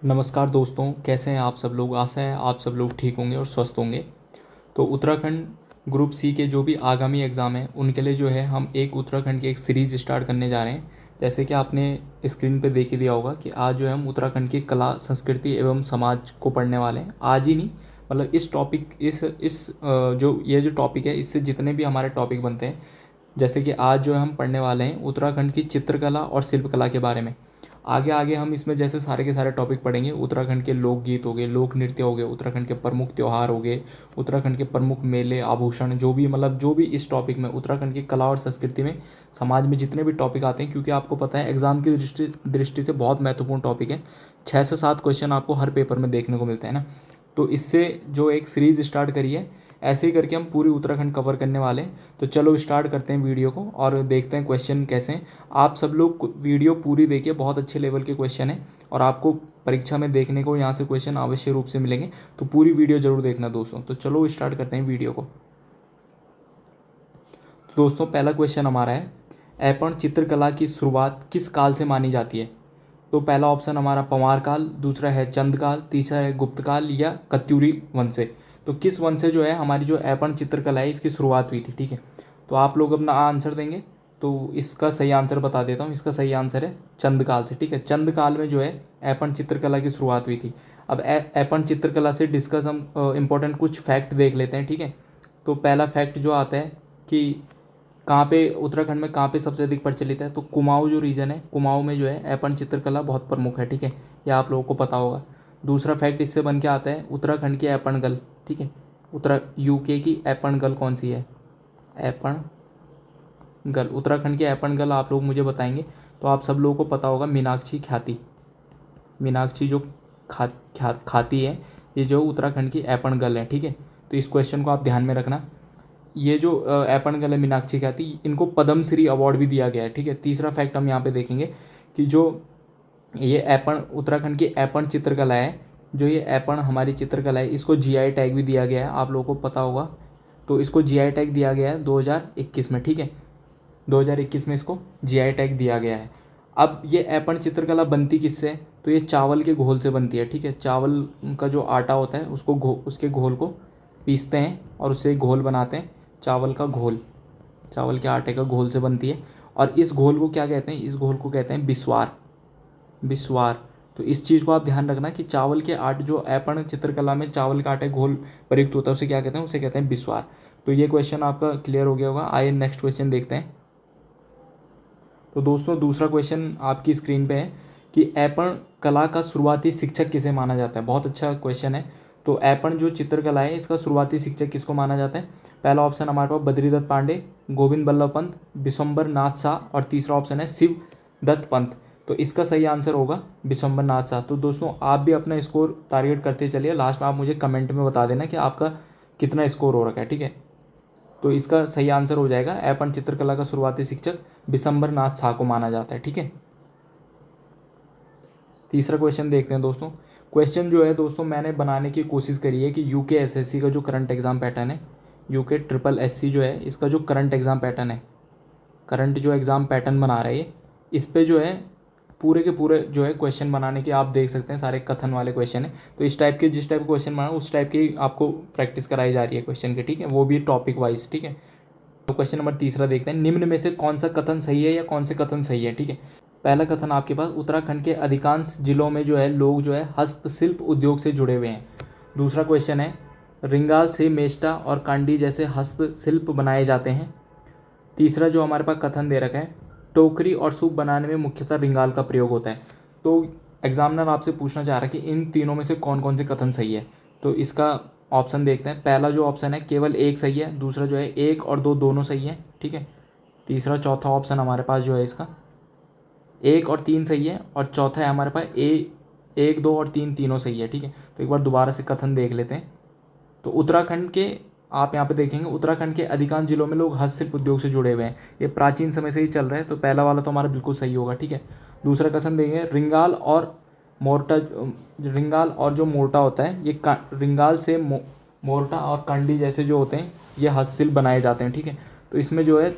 नमस्कार दोस्तों, कैसे हैं आप सब लोग। आशा है आप सब लोग ठीक होंगे और स्वस्थ होंगे। तो उत्तराखंड ग्रुप सी के जो भी आगामी एग्ज़ाम हैं उनके लिए जो है हम एक उत्तराखंड की एक सीरीज़ स्टार्ट करने जा रहे हैं। जैसे कि आपने स्क्रीन पे देख ही दिया होगा कि आज जो है हम उत्तराखंड की कला, संस्कृति एवं समाज को पढ़ने वाले हैं। आज ही नहीं, मतलब इस टॉपिक जो ये जो टॉपिक है इससे जितने भी हमारे टॉपिक बनते हैं, जैसे कि आज जो है हम पढ़ने वाले हैं उत्तराखंड की चित्रकला और शिल्पकला के बारे में। आगे आगे हम इसमें जैसे सारे के सारे टॉपिक पढ़ेंगे। उत्तराखंड के लोकगीत हो गए, लोक नृत्य हो गए, उत्तराखंड के प्रमुख त्यौहार हो गए, उत्तराखंड के प्रमुख मेले, आभूषण, जो भी इस टॉपिक में उत्तराखंड की कला और संस्कृति में, समाज में जितने भी टॉपिक आते हैं, क्योंकि आपको पता है एग्जाम की दृष्टि से बहुत महत्वपूर्ण टॉपिक है। 6 से 7 क्वेश्चन आपको हर पेपर में देखने को मिलते हैं ना। तो इससे जो एक सीरीज़ स्टार्ट करी है, ऐसे ही करके हम पूरी उत्तराखंड कवर करने वाले हैं। तो चलो स्टार्ट करते हैं वीडियो को और देखते हैं क्वेश्चन कैसे हैं। आप सब लोग वीडियो पूरी देखिए, बहुत अच्छे लेवल के क्वेश्चन हैं और आपको परीक्षा में देखने को यहाँ से क्वेश्चन अवश्य रूप से मिलेंगे। तो पूरी वीडियो ज़रूर देखना दोस्तों। तो चलो स्टार्ट करते हैं वीडियो को। तो दोस्तों पहला क्वेश्चन हमारा है, ऐपण चित्रकला की शुरुआत किस काल से मानी जाती है। तो पहला ऑप्शन हमारा पंवार काल, दूसरा है चंद काल, तीसरा है गुप्त काल या कत्यूरी वंश से। तो किस वंश से जो है हमारी जो ऐपण चित्रकला है इसकी शुरुआत हुई थी। ठीक है, तो आप लोग अपना आंसर देंगे। तो इसका सही आंसर बता देता हूँ, इसका सही आंसर है चंद काल से। ठीक है, चंद काल में जो है ऐपण चित्रकला की शुरुआत हुई थी। अब ऐपण चित्रकला से डिस्कस हम इम्पोर्टेंट कुछ फैक्ट देख लेते हैं। ठीक है, तो पहला फैक्ट जो आता है कि कहाँ पे उत्तराखंड में कहाँ पे सबसे अधिक प्रचलित है, तो कुमाऊँ जो रीजन है, कुमाऊँ में जो है ऐपण चित्रकला बहुत प्रमुख है। ठीक है, यह आप लोगों को पता होगा। दूसरा फैक्ट इससे बन के आता है उत्तराखंड की ऐपण गल। ठीक है, यूके की ऐपण गल कौन सी है, ऐपण गल, उत्तराखंड की ऐपण गल आप लोग मुझे बताएंगे। तो आप सब लोगों को पता होगा मीनाक्षी ख्याति, मीनाक्षी जो खाती है, ये जो उत्तराखंड की ऐपण गल है। ठीक है, तो इस क्वेश्चन को आप ध्यान में रखना। ये जो ऐपण गल है, मीनाक्षी ख्याति, इनको पद्मश्री अवार्ड भी दिया गया है। ठीक है, तीसरा फैक्ट हम यहाँ पे देखेंगे कि जो ये ऐपण, उत्तराखंड की ऐपण चित्रकला है, जो ये ऐपण हमारी चित्रकला है, इसको जीआई टैग भी दिया गया है, आप लोगों को पता होगा। तो इसको जीआई टैग दिया गया है 2021 में। ठीक है, 2021 में इसको जीआई टैग दिया गया है। अब ये ऐपण चित्रकला बनती किससे है, तो ये चावल के घोल से बनती है। ठीक है, चावल का जो आटा होता है उसके घोल को पीसते हैं और उससे घोल बनाते हैं। चावल का घोल, चावल के आटे का घोल से बनती है। और इस घोल को क्या कहते हैं, इस घोल को कहते हैं बिस्वार, बिस्वार। तो इस चीज़ को आप ध्यान रखना कि चावल के आटे, जो ऐपण चित्रकला में चावल का आटे घोल प्रयुक्त होता है, उसे क्या कहते हैं, उसे कहते हैं बिस्वार। तो ये क्वेश्चन आपका क्लियर हो गया होगा। आइए नेक्स्ट क्वेश्चन देखते हैं। तो दोस्तों दूसरा क्वेश्चन आपकी स्क्रीन पे है कि ऐपण कला का शुरुआती शिक्षक किसे माना जाता है। बहुत अच्छा क्वेश्चन है। तो ऐपण जो चित्रकला है इसका शुरुआती शिक्षक किसको माना जाता है। पहला ऑप्शन हमारे पास बद्रीदत्त पांडे, गोविंद बल्लभ पंत, विश्वम्बर नाथ शाह और तीसरा ऑप्शन है शिव दत्त पंत। तो इसका सही आंसर होगा विश्वम्बर नाथ शाह। तो दोस्तों आप भी अपना स्कोर टारगेट करते चलिए, लास्ट में आप मुझे कमेंट में बता देना कि आपका कितना स्कोर हो रखा है। ठीक है, तो इसका सही आंसर हो जाएगा ऐपण चित्रकला का शुरुआती शिक्षक विश्वम्बर नाथ शाह को माना जाता है। ठीक है, तीसरा क्वेश्चन देखते हैं दोस्तों। क्वेश्चन जो है दोस्तों मैंने बनाने की कोशिश करी है कि यूके एसएससी का जो करंट एग्जाम पैटर्न है, यूके ट्रिपल एससी जो है, इसका जो करंट एग्जाम पैटर्न है, करंट जो एग्ज़ाम पैटर्न बना रहा है, इस पे जो है पूरे के पूरे जो है क्वेश्चन बनाने के आप देख सकते हैं, सारे कथन वाले क्वेश्चन है। तो इस टाइप के, जिस टाइप के क्वेश्चन बना उस टाइप की आपको प्रैक्टिस कराई जा रही है क्वेश्चन की। ठीक है, वो भी टॉपिक वाइज। ठीक है, तो क्वेश्चन नंबर तीसरा देखते हैं, निम्न में से कौन सा कथन सही है या कौन से कथन सही है। ठीक है, पहला कथन आपके पास, उत्तराखंड के अधिकांश जिलों में जो है लोग जो है हस्तशिल्प उद्योग से जुड़े हुए हैं। दूसरा क्वेश्चन है, रिंगाल से मेष्टा और कांडी जैसे हस्तशिल्प बनाए जाते हैं। तीसरा जो हमारे पास कथन दे रखा है, टोकरी और सूप बनाने में मुख्यतः रिंगाल का प्रयोग होता है। तो एग्जामिनर आपसे पूछना चाह रहा है कि इन तीनों में से कौन कौन से कथन सही है। तो इसका ऑप्शन देखते हैं। पहला जो ऑप्शन है केवल एक सही है, दूसरा जो है 1 और 2 दोनों सही है। ठीक है, तीसरा चौथा ऑप्शन हमारे पास जो है इसका 1 और 3 सही है, और चौथा है हमारे पास 1, 2 और 3 तीनों सही है। ठीक है, तो एक बार दोबारा से कथन देख लेते हैं। तो उत्तराखंड के, आप यहाँ पे देखेंगे, उत्तराखंड के अधिकांश जिलों में लोग हस्तशिल्प उद्योग से जुड़े हुए हैं, ये प्राचीन समय से ही चल रहा है। तो पहला वाला तो हमारा बिल्कुल सही होगा। ठीक है, दूसरा कथन देंगे, रिंगाल और मोर्टा, रिंगाल और जो मोर्टा होता है, ये रिंगाल से मोर्टा और कंडी जैसे जो होते हैं ये हस्तशिल्प बनाए जाते हैं। ठीक है, तो इसमें जो है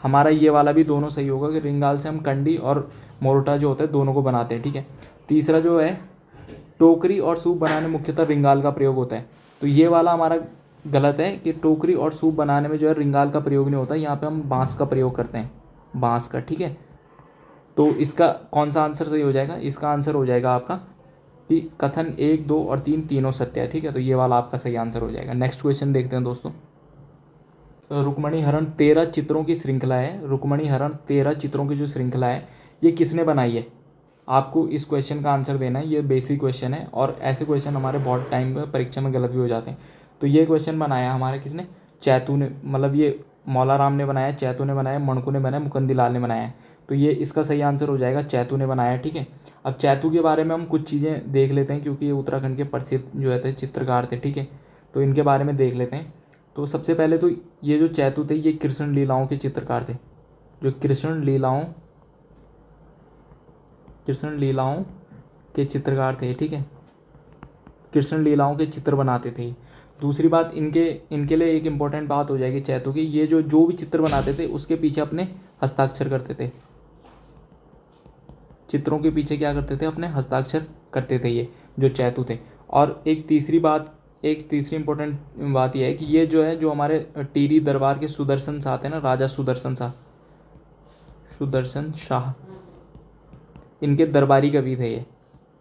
हमारा ये वाला भी दोनों सही होगा कि रिंगाल से हम कंडी और मोर्टा जो होता है दोनों को बनाते हैं। ठीक है, तीसरा जो है टोकरी और सूप बनाने में मुख्यतः रिंगाल का प्रयोग होता है। तो ये वाला हमारा गलत है कि टोकरी और सूप बनाने में जो है रिंगाल का प्रयोग नहीं होता, यहाँ पे हम बांस का प्रयोग करते हैं, बांस का, ठीक है। तो इसका कौन सा आंसर सही हो जाएगा? इसका आंसर हो जाएगा आपका कि कथन 1, 2 और 3 तीनों सत्य है, ठीक है। तो ये वाला आपका सही आंसर हो जाएगा। नेक्स्ट क्वेश्चन देखते हैं दोस्तों। रुक्मणी हरण 13 चित्रों की श्रृंखला है। रुक्मणी हरण 13 चित्रों की जो श्रृंखला है ये किसने बनाई है? आपको इस क्वेश्चन का आंसर देना है। ये बेसिक क्वेश्चन है और ऐसे क्वेश्चन हमारे बहुत टाइम पर परीक्षा में गलत भी हो जाते हैं। तो ये क्वेश्चन बनाया हमारे किसने? चैतू ने, मतलब ये मौलाराम ने बनाया, चैतू ने बनाया, मणकू ने बनाया, मुकुंदलाल ने बनाया है। तो ये इसका सही आंसर हो जाएगा, चैतू ने बनाया, ठीक है। अब चैतू के बारे में हम कुछ चीज़ें देख लेते हैं क्योंकि ये उत्तराखंड के प्रसिद्ध जो है चित्रकार थे, ठीक है। तो इनके बारे में देख लेते हैं। तो सबसे पहले तो ये जो चैतू थे ये कृष्ण लीलाओं के चित्रकार थे, जो कृष्ण लीलाओं के चित्रकार थे, ठीक है। कृष्ण लीलाओं के चित्र बनाते थे। दूसरी बात, इनके लिए एक इम्पॉर्टेंट बात हो जाएगी चैतू की, ये जो भी चित्र बनाते थे उसके पीछे अपने हस्ताक्षर करते थे। चित्रों के पीछे क्या करते थे? अपने हस्ताक्षर करते थे ये जो चैतू थे। और एक तीसरी इंपॉर्टेंट बात यह है कि ये जो है, जो हमारे टिहरी दरबार के सुदर्शन शाह थे ना, राजा सुदर्शन शाह, इनके दरबारी कवि थे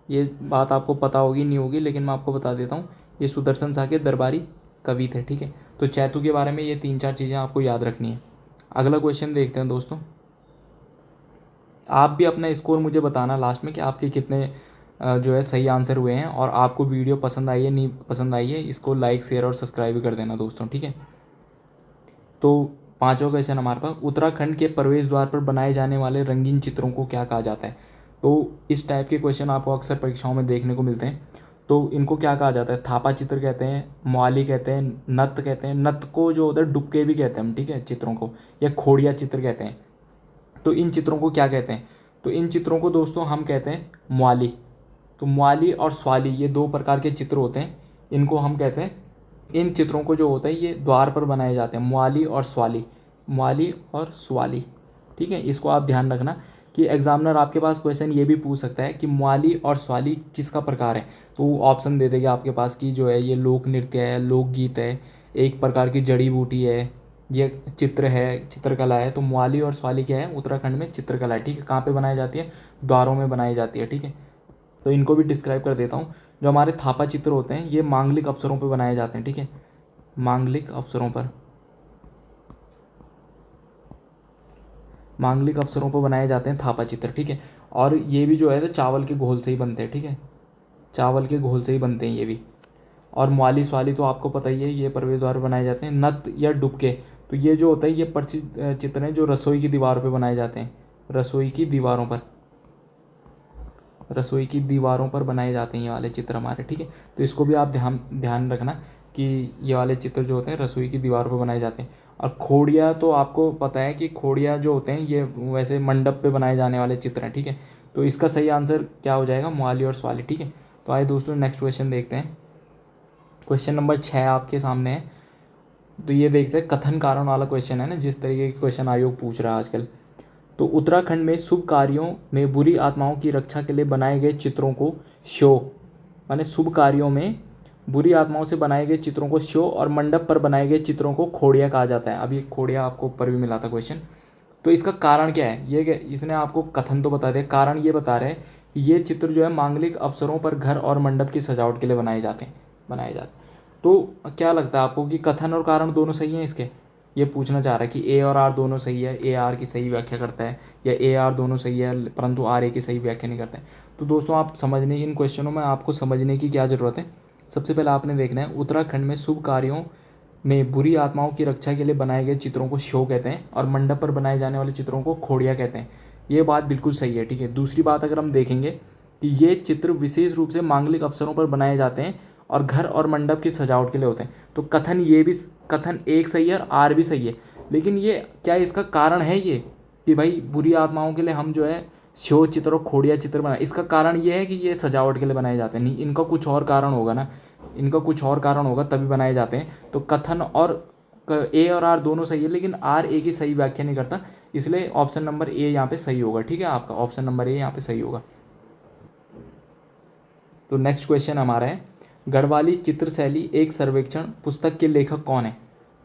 ये बात आपको पता होगी नहीं होगी, लेकिन मैं आपको बता देता हूँ, ये सुदर्शन शाह के दरबारी कवि थे, ठीक है। तो चैतू के बारे में ये 3-4 चीज़ें आपको याद रखनी है। अगला क्वेश्चन देखते हैं दोस्तों। आप भी अपना स्कोर मुझे बताना लास्ट में कि आपके कितने जो है सही आंसर हुए हैं, और आपको वीडियो पसंद आई है नहीं पसंद आई है, इसको लाइक, शेयर और सब्सक्राइब भी कर देना दोस्तों, ठीक है। तो 5वां क्वेश्चन हमारे पास, उत्तराखंड के प्रवेश द्वार पर बनाए जाने वाले रंगीन चित्रों को क्या कहा जाता है? तो इस टाइप के क्वेश्चन आपको अक्सर परीक्षाओं में देखने को मिलते हैं। तो इनको क्या कहा जाता है? थापा चित्र कहते हैं, मवाली कहते हैं, नत कहते हैं, नत को जो होता है डुबके भी कहते हैं हम, ठीक है, चित्रों को, या खोड़िया चित्र कहते हैं। तो इन चित्रों को क्या कहते हैं? तो इन चित्रों को दोस्तों हम कहते हैं मवाली। तो मवाली और स्वाली ये 2 प्रकार के चित्र होते हैं, इनको हम कहते हैं, इन चित्रों को जो होता है ये द्वार पर बनाए जाते हैं, मवाली और स्वाली, ठीक है। इसको आप ध्यान रखना कि एग्जामिनर आपके पास क्वेश्चन ये भी पूछ सकता है कि मवाली और स्वाली किसका प्रकार है। तो वो ऑप्शन दे देगा आपके पास कि जो है ये लोक नृत्य है, लोकगीत है, एक प्रकार की जड़ी बूटी है, ये चित्र है, चित्रकला है। तो मवाली और स्वाली क्या है? उत्तराखंड में चित्रकला है, ठीक है। कहाँ पे बनाई जाती है? द्वारों में बनाई जाती है, ठीक है। तो इनको भी डिस्क्राइब कर देता हूँ। जो हमारे थापा चित्र होते हैं ये मांगलिक अवसरों पर बनाए जाते हैं, ठीक है, मांगलिक अवसरों पर बनाए जाते हैं थापा चित्र, ठीक है। और ये भी जो है चावल के घोल से ही बनते हैं, ठीक है, चावल के घोल से ही बनते हैं ये भी। और मवाली स्वाली तो आपको पता ही है, ये प्रवेश द्वार पर बनाए जाते हैं। नत या डुबके, तो ये जो होता है ये प्रसिद्ध चित्र हैं जो रसोई की दीवारों पर बनाए जाते हैं, रसोई की दीवारों पर बनाए जाते हैं ये वाले चित्र हमारे, ठीक है। तो इसको भी आप ध्यान रखना कि ये वाले चित्र जो होते हैं रसोई की दीवारों पर बनाए जाते हैं। और खोड़िया तो आपको पता है कि खोड़िया जो होते हैं ये वैसे मंडप पे बनाए जाने वाले चित्र हैं, ठीक है। तो इसका सही आंसर क्या हो जाएगा? मवाली और स्वाली, ठीक है। तो आइए दोस्तों नेक्स्ट क्वेश्चन देखते हैं। क्वेश्चन नंबर 6 आपके सामने है। तो ये देखते हैं, कथन कारण वाला क्वेश्चन है ना, जिस तरीके के क्वेश्चन आयोग पूछ रहा है आजकल। तो उत्तराखंड में शुभ कार्यों में बुरी आत्माओं की रक्षा के लिए बनाए गए चित्रों को शो, माने शुभ कार्यों में बुरी आत्माओं से बनाए गए चित्रों को शो, और मंडप पर बनाए गए चित्रों को खोड़िया कहा जाता है। अभी खोड़िया आपको ऊपर भी मिला था क्वेश्चन। तो इसका कारण क्या है? ये इसने आपको कथन तो बता दिया, कारण ये बता रहे हैं कि ये चित्र जो है मांगलिक अवसरों पर घर और मंडप की सजावट के लिए बनाए जाते हैं। तो क्या लगता है आपको कि कथन और कारण दोनों सही हैं इसके? ये पूछना चाह रहा है कि ए और आर दोनों सही है, ए आर की सही व्याख्या करता है, या ए आर दोनों सही है परंतु आर ए की सही व्याख्या नहीं करता है। तो दोस्तों आप समझने, इन क्वेश्चनों में आपको समझने की क्या ज़रूरत है? सबसे पहले आपने देखना है, उत्तराखंड में शुभ कार्यों में बुरी आत्माओं की रक्षा के लिए बनाए गए चित्रों को शो कहते हैं, और मंडप पर बनाए जाने वाले चित्रों को खोड़िया कहते हैं। ये बात बिल्कुल सही है, ठीक है। दूसरी बात अगर हम देखेंगे कि ये चित्र विशेष रूप से मांगलिक अवसरों पर बनाए जाते हैं और घर और मंडप की सजावट के लिए होते हैं। तो कथन एक सही है और आर भी सही है, लेकिन ये क्या इसका कारण है ये कि भाई बुरी आत्माओं के लिए हम जो है शो चित्र और खोड़िया चित्र बनाए? इसका कारण ये है कि ये सजावट के लिए बनाए जाते हैं? नहीं, इनका कुछ और कारण होगा ना, इनका कुछ और कारण होगा तभी बनाए जाते हैं। तो कथन और ए और आर दोनों सही है, लेकिन आर ए की सही व्याख्या नहीं करता, इसलिए ऑप्शन नंबर ए यहाँ पे सही होगा, ठीक है। आपका ऑप्शन नंबर ए यहाँ पे सही होगा। तो नेक्स्ट क्वेश्चन हमारा है, गढ़वाली चित्रशैली एक सर्वेक्षण पुस्तक के लेखक कौन है?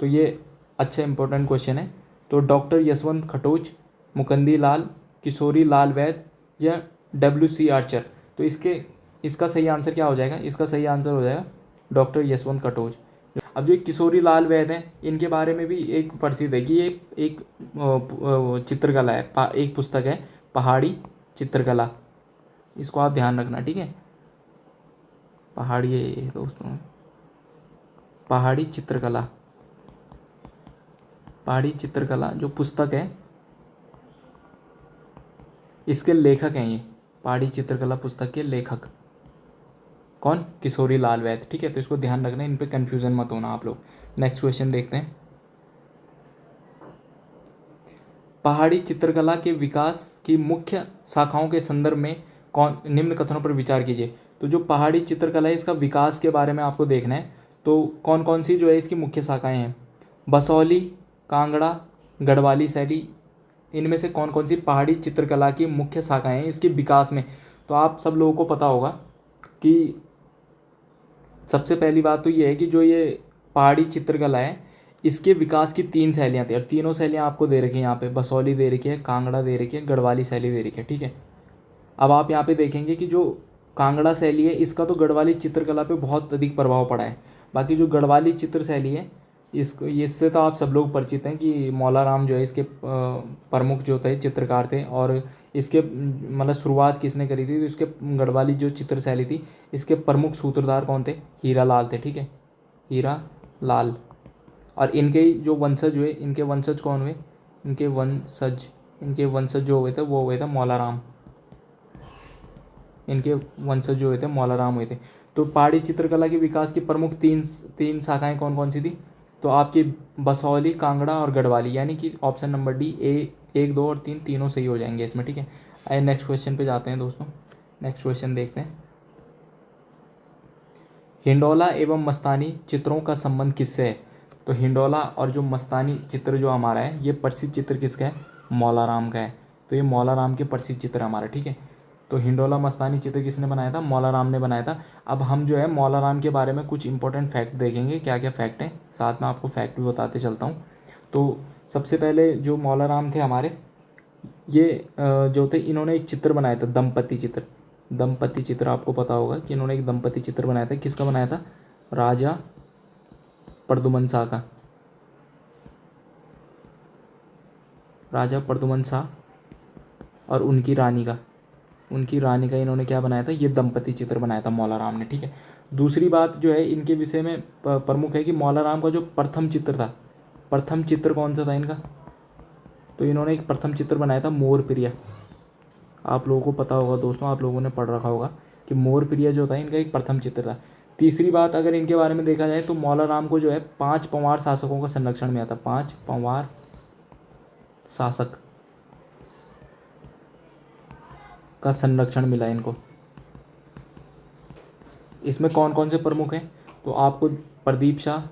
तो ये अच्छा इंपॉर्टेंट क्वेश्चन है। तो डॉक्टर यशवंत खटोच, मुकंदी लाल, किशोरी लाल वैद या WC आर्चर? तो इसका सही आंसर क्या हो जाएगा? इसका सही आंसर हो जाएगा डॉक्टर यशवंत कटोच। अब जो किशोरी लाल वैद हैं, इनके बारे में भी एक प्रसिद्ध है कि ये एक चित्रकला है, एक पुस्तक है पहाड़ी चित्रकला। इसको आप ध्यान रखना, ठीक है। पहाड़ी है ये दोस्तों, पहाड़ी चित्रकला। पहाड़ी चित्रकला जो पुस्तक है, इसके लेखक हैं ये। पहाड़ी चित्रकला पुस्तक के लेखक कौन? किशोरी लाल वैद, ठीक है। तो इसको ध्यान रखना, इन पे कंफ्यूजन मत होना आप लोग। नेक्स्ट क्वेश्चन देखते हैं। पहाड़ी चित्रकला के विकास की मुख्य शाखाओं के संदर्भ में कौन निम्न कथनों पर विचार कीजिए? तो जो पहाड़ी चित्रकला है, इसका विकास के बारे में आपको देखना है। तो कौन कौन सी जो है इसकी मुख्य शाखाएं हैं? बसौली, कांगड़ा, गढ़वाली शैली, इनमें से कौन कौन सी पहाड़ी चित्रकला की मुख्य शाखाएं हैं इसके विकास में? तो आप सब लोगों को पता होगा कि सबसे पहली बात तो ये है कि जो ये पहाड़ी चित्रकला है, इसके विकास की 3 शैलियाँ थी, और तीनों शैलियाँ आपको दे रखी हैं यहाँ पे। बसौली दे रखी है, कांगड़ा दे रखी है, गढ़वाली शैली दे रखी है, ठीक है। अब आप यहाँ पे देखेंगे कि जो कांगड़ा शैली है, इसका तो गढ़वाली चित्रकला पे बहुत अधिक प्रभाव पड़ा है। बाकी जो गढ़वाली चित्र शैली है, इससे तो आप सब लोग परिचित हैं कि मौलाराम जो है इसके प्रमुख जो थे चित्रकार थे, और इसके मतलब शुरुआत किसने करी थी? तो इसके गढ़वाली जो चित्र शैली थी, इसके प्रमुख सूत्रधार कौन थे? हीरा लाल थे, ठीक है, हीरा लाल। और इनके ही जो वंशज हुए, इनके वंशज कौन हुए? इनके वंशज जो हुए थे वो हुए थे मौलाराम। इनके वंशज जो हुए थे मौलाराम हुए थे। तो पहाड़ी चित्रकला के विकास की प्रमुख तीन शाखाएं कौन कौन सी थी? तो आपकी बसौली, कांगड़ा और गढ़वाली, यानी कि ऑप्शन नंबर डी, 1, 2 और 3 तीनों सही हो जाएंगे इसमें, ठीक है। आइए नेक्स्ट क्वेश्चन पे जाते हैं दोस्तों। नेक्स्ट क्वेश्चन देखते हैं। हिंडोला एवं मस्तानी चित्रों का संबंध किससे है? तो हिंडोला और जो मस्तानी चित्र जो हमारा है, ये प्रसिद्ध चित्र किसका है? मौलाराम का है। तो ये मौलाराम के प्रसिद्ध चित्र हमारा, ठीक है। तो हिंडोला मस्तानी चित्र किसने बनाया था? मौलाराम ने बनाया था। अब हम जो है मौलाराम के बारे में कुछ इंपॉर्टेंट फैक्ट देखेंगे, क्या क्या फैक्ट हैं, साथ में आपको फैक्ट भी बताते चलता हूँ। तो सबसे पहले जो मौलाराम थे हमारे, ये जो थे, इन्होंने एक चित्र बनाया था, दंपति चित्र। दंपति चित्र आपको पता होगा कि इन्होंने एक दंपति चित्र बनाया था। किसका बनाया था? राजा प्रद्युमन शाह का। राजा प्रद्युमन शाह और उनकी रानी का इन्होंने क्या बनाया था? ये दंपति चित्र बनाया था मौलाराम ने, ठीक है। दूसरी बात जो है इनके विषय में प्रमुख है कि मौलाराम का जो प्रथम चित्र था, प्रथम चित्र कौन सा था इनका? तो इन्होंने एक प्रथम चित्र बनाया था मोरप्रिया। आप लोगों को पता होगा दोस्तों, आप लोगों ने पढ़ रखा होगा कि मोरप्रिया जो था इनका एक प्रथम चित्र था। तीसरी बात अगर इनके बारे में देखा जाए तो मौलाराम को जो है 5 पंवार शासकों का संरक्षण मिला था। 5 पंवार शासक का संरक्षण मिला इनको। इसमें कौन कौन से प्रमुख हैं? तो आपको प्रदीप शाह,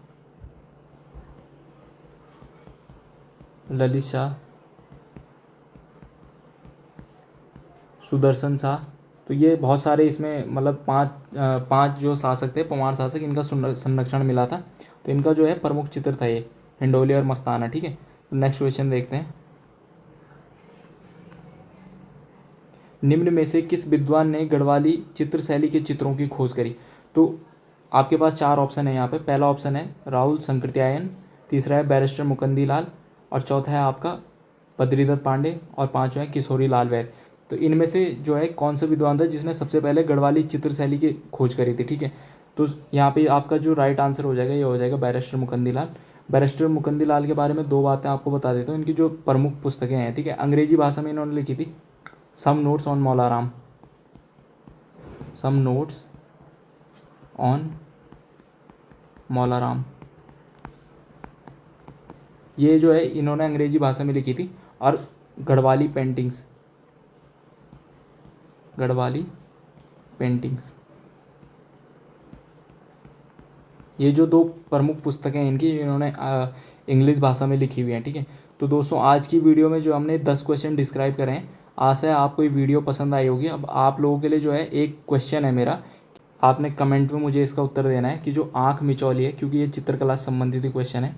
ललित शाह, सुदर्शन शाह, तो ये बहुत सारे इसमें मतलब पांच जो शासक थे, पंवार शासक, इनका संरक्षण मिला था। तो इनका जो है प्रमुख चित्र था ये हिंडोली और मस्ताना, ठीक है। तो नेक्स्ट क्वेश्चन देखते हैं। निम्न में से किस विद्वान ने गढ़वाली चित्रशैली के चित्रों की खोज करी? तो आपके पास 4 ऑप्शन है यहाँ पे। पहला ऑप्शन है राहुल संकृत्यायन, तीसरा है बैरिस्टर मुकंदी लाल, और चौथा है आपका बद्रीदत्त पांडे, और पांचवा है किशोरी लाल वैद। तो इनमें से जो है कौन सा विद्वान था जिसने सबसे पहले गढ़वाली चित्रशैली की खोज करी थी, ठीक है। तो यहाँ पे आपका जो राइट आंसर हो जाएगा, ये हो जाएगा बैरिस्टर मुकंदी लाल। बैरिस्टर मुकंदी लाल के बारे में 2 बातें आपको बता देता हूँ। इनकी जो प्रमुख पुस्तकें हैं, ठीक है, अंग्रेजी भाषा में इन्होंने लिखी थी some notes on Molaram, some notes on Molaram, ये जो है इन्होंने अंग्रेजी भाषा में लिखी थी। और गढ़वाली पेंटिंग्स, ये जो 2 प्रमुख पुस्तकें हैं इनकी, इन्होंने इंग्लिश भाषा में लिखी हुई हैं, ठीक है। तो दोस्तों आज की वीडियो में जो हमने 10 क्वेश्चन डिस्क्राइब करे हैं, आशा है आपको ये वीडियो पसंद आई होगी। अब आप लोगों के लिए जो है एक क्वेश्चन है मेरा आपने कमेंट में मुझे इसका उत्तर देना है कि जो आँख मिचौली है, क्योंकि ये चित्रकला से संबंधित ही क्वेश्चन है,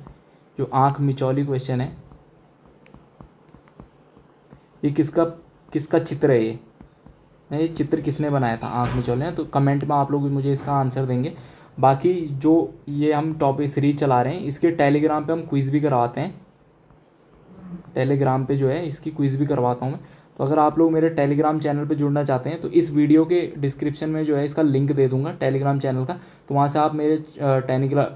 जो आँख मिचौली क्वेश्चन है ये किसका किसका चित्र है, ये चित्र किसने बनाया था आँख मिचौली है। तो कमेंट में आप लोग मुझे इसका आंसर देंगे। बाकी जो ये हम टॉपिक सीरीज चला रहे हैं इसके टेलीग्राम पे हम क्विज़ भी करवाते हैं, टेलीग्राम पे जो है इसकी क्विज़ भी करवाता हूँ मैं। तो अगर आप लोग मेरे टेलीग्राम चैनल पे जुड़ना चाहते हैं तो इस वीडियो के डिस्क्रिप्शन में जो है इसका लिंक दे दूंगा टेलीग्राम चैनल का, तो वहाँ से आप मेरे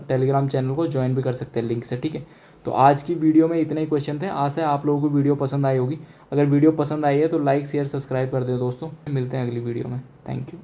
टेलीग्राम चैनल को ज्वाइन भी कर सकते हैं लिंक से, ठीक है। तो आज की वीडियो में इतने ही क्वेश्चन थे। आशा है आप लोगों को वीडियो पसंद आई होगी। अगर वीडियो पसंद आई है तो लाइक शेयर सब्सक्राइब कर दो दोस्तों। मिलते हैं अगली वीडियो में। Thank you.